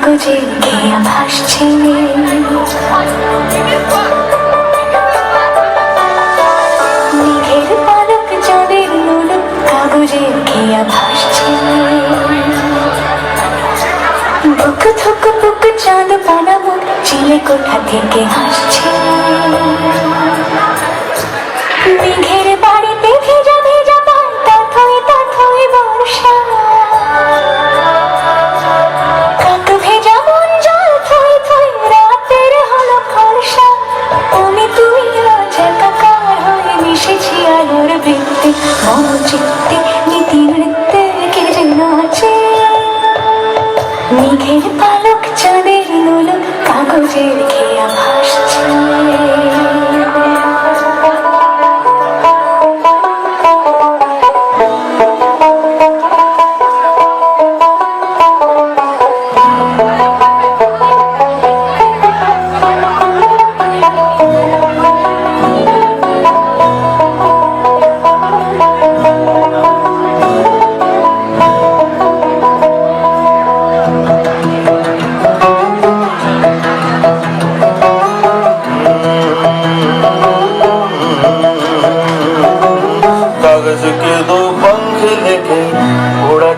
কাগজে ঘেয়া ভাসছে মেঘের পালক চাঁদের লোলক কাগজে ঘেয়া ভাসছে বুক থুক বুক চাঁদ পানা মুখ চিলে কোঠা থেকে হাসছে মেঘের বাড়িতে ভেজা ভেজা পায় তাথই বর্ষা মেঘের পালক চাঁদের লোলক কাগজের ঘেয়া ভাসছে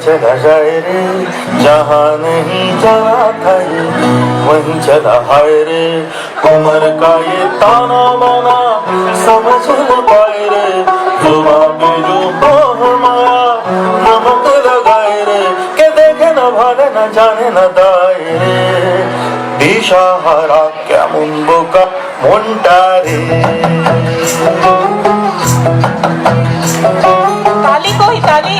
चला जाए रे जहाँ नहीं चला था ये वहीं चला हाय रे उम्र का ये ताना बाना समझ न पाए रे जुबां पे जो माया नमक लगाए रे के देखे न भाले न जाने न दाए रे दिशाहारा क्या मुंबो का मुंडा रे ताली कोई ताली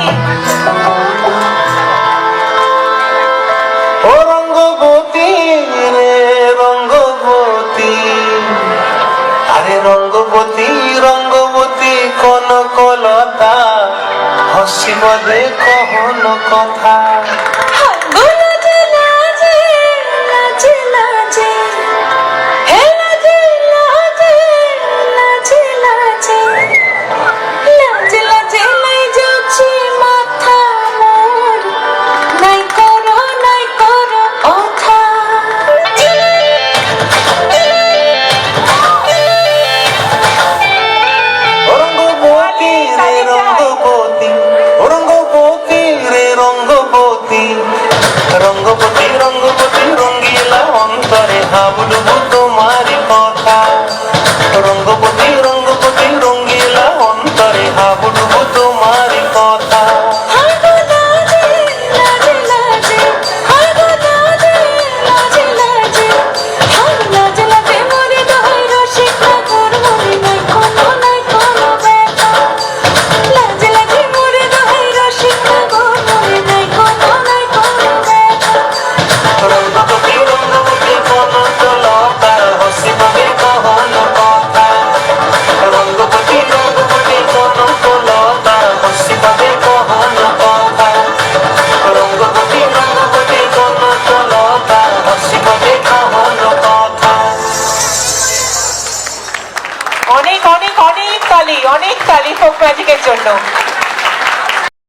রঙ্গবতী কোন কলতা হসিব দে কহন কথা রঙ্গবতী রঙ্গিলা অন্তরে হাবুডুবু তোমারি কথা রঙ্গবতী রঙ্গিলা অন্তরে হাবুডুবু তোমারি কথা অনেক তালি ফোক ম্যাজিকের জন্য।